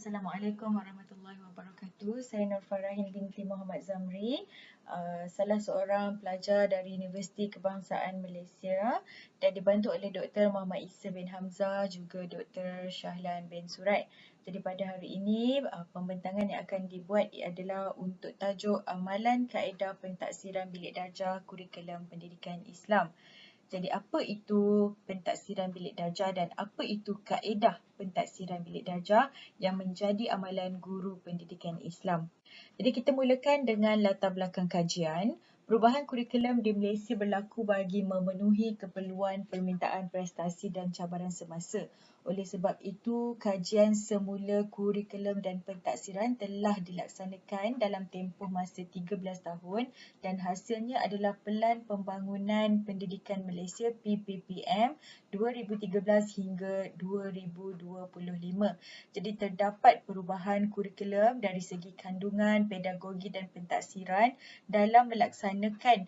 Assalamualaikum warahmatullahi wabarakatuh. Saya Nur Farahin binti Muhammad Zamri, salah seorang pelajar dari Universiti Kebangsaan Malaysia dan dibantu oleh Dr. Muhammad Isa bin Hamzah juga Dr. Shahlan bin Surai. Jadi pada hari ini pembentangan yang akan dibuat adalah untuk tajuk Amalan Kaedah Pentaksiran Bilik Darjah Kurikulum Pendidikan Islam. Jadi apa itu pentaksiran bilik darjah dan apa itu kaedah pentaksiran bilik darjah yang menjadi amalan guru pendidikan Islam. Jadi kita mulakan dengan latar belakang kajian. Perubahan kurikulum di Malaysia berlaku bagi memenuhi keperluan permintaan prestasi dan cabaran semasa. Oleh sebab itu, kajian semula kurikulum dan pentaksiran telah dilaksanakan dalam tempoh masa 13 tahun dan hasilnya adalah Pelan Pembangunan Pendidikan Malaysia PPPM 2013 hingga 2025. Jadi terdapat perubahan kurikulum dari segi kandungan, pedagogi dan pentaksiran dalam melaksanakan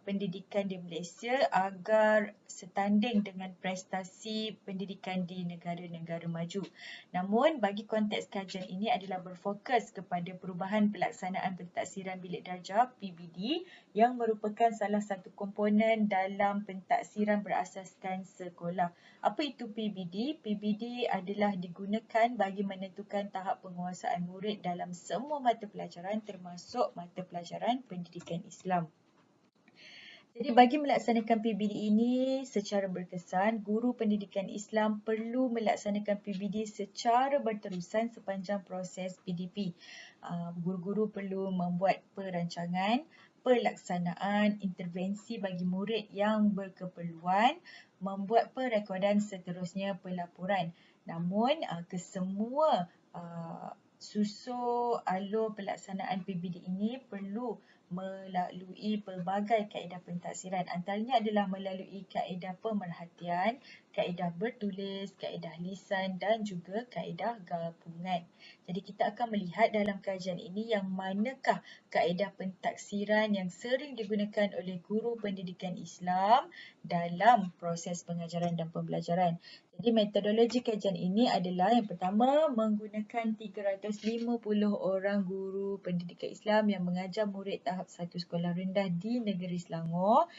pendidikan di Malaysia agar setanding dengan prestasi pendidikan di negara-negara maju. Namun bagi konteks kajian ini adalah berfokus kepada perubahan pelaksanaan pentaksiran bilik darjah PBD yang merupakan salah satu komponen dalam pentaksiran berasaskan sekolah. Apa itu PBD? PBD adalah digunakan bagi menentukan tahap penguasaan murid dalam semua mata pelajaran termasuk mata pelajaran pendidikan Islam. Jadi bagi melaksanakan PBD ini secara berkesan, guru pendidikan Islam perlu melaksanakan PBD secara berterusan sepanjang proses PDP. Guru-guru perlu membuat perancangan, pelaksanaan, intervensi bagi murid yang berkeperluan, membuat perekodan seterusnya pelaporan. Namun kesemua susur alur pelaksanaan PBD ini perlu melalui pelbagai kaedah pentaksiran. Antaranya adalah melalui kaedah pemerhatian, kaedah bertulis, kaedah lisan dan juga kaedah gabungan. Jadi kita akan melihat dalam kajian ini yang manakah kaedah pentaksiran yang sering digunakan oleh guru pendidikan Islam dalam proses pengajaran dan pembelajaran. Jadi metodologi kajian ini adalah yang pertama menggunakan 350 orang guru pendidikan Islam yang mengajar murid tahap 1 sekolah rendah di negeri Selangor.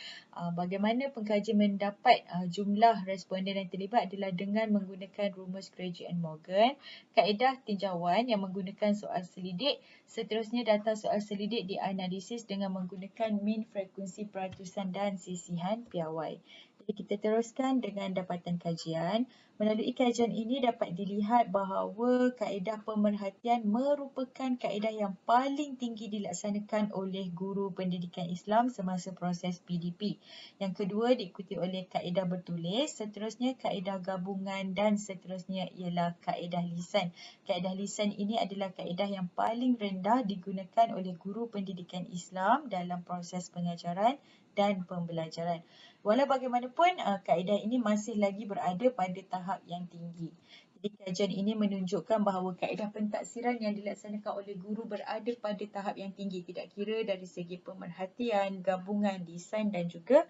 Bagaimana pengkaji mendapat jumlah responden yang terlibat adalah dengan menggunakan rumus Graduate and Morgan, kaedah tinjauan yang menggunakan soal selidik, seterusnya data soal selidik dianalisis dengan menggunakan mean frekuensi peratusan dan sisihan piawai. Jadi kita teruskan dengan dapatan kajian. Melalui kajian ini dapat dilihat bahawa kaedah pemerhatian merupakan kaedah yang paling tinggi dilaksanakan oleh guru pendidikan Islam semasa proses PDP. Yang kedua diikuti oleh kaedah bertulis, seterusnya kaedah gabungan dan seterusnya ialah kaedah lisan. Kaedah lisan ini adalah kaedah yang paling rendah digunakan oleh guru pendidikan Islam dalam proses pengajaran dan pembelajaran. Walau bagaimanapun, kaedah ini masih lagi berada pada tahap yang tinggi. Jadi kajian ini menunjukkan bahawa kaedah pentaksiran yang dilaksanakan oleh guru berada pada tahap yang tinggi, tidak kira dari segi pemerhatian, gabungan, lisan dan juga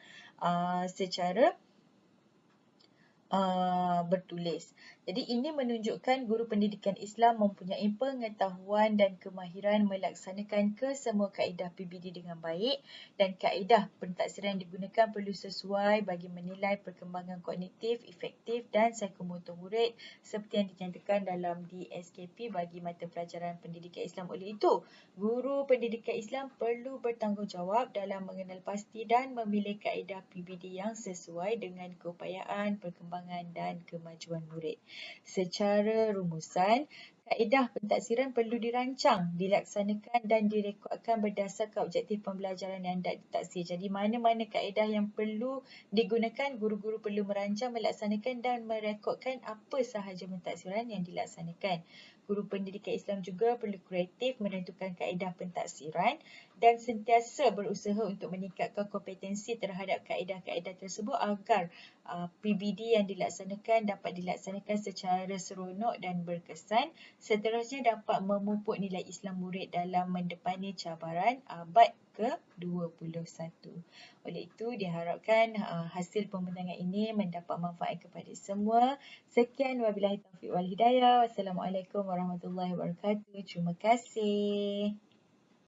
secara bertulis. Jadi ini menunjukkan guru pendidikan Islam mempunyai pengetahuan dan kemahiran melaksanakan kesemua kaedah PBD dengan baik dan kaedah pentaksiran yang digunakan perlu sesuai bagi menilai perkembangan kognitif, efektif dan psikomotor murid seperti yang dinyatakan dalam DSKP bagi mata pelajaran pendidikan Islam. Oleh itu, guru pendidikan Islam perlu bertanggungjawab dalam mengenal pasti dan memilih kaedah PBD yang sesuai dengan keupayaan, perkembangan dan kemajuan murid. Secara rumusan, kaedah pentaksiran perlu dirancang, dilaksanakan dan direkodkan berdasarkan objektif pembelajaran yang ditaksir. Jadi mana-mana kaedah yang perlu digunakan, guru-guru perlu merancang, melaksanakan dan merekodkan apa sahaja pentaksiran yang dilaksanakan. Guru pendidikan Islam juga perlu kreatif menentukan kaedah pentaksiran dan sentiasa berusaha untuk meningkatkan kompetensi terhadap kaedah-kaedah tersebut agar PBD yang dilaksanakan dapat dilaksanakan secara seronok dan berkesan, seterusnya dapat memupuk nilai Islam murid dalam mendepani cabaran abad ke-21. Oleh itu diharapkan hasil pembentangan ini mendapat manfaat kepada semua. Sekian wabillahi taufiq wal hidayah. Wassalamualaikum warahmatullahi wabarakatuh. Terima kasih.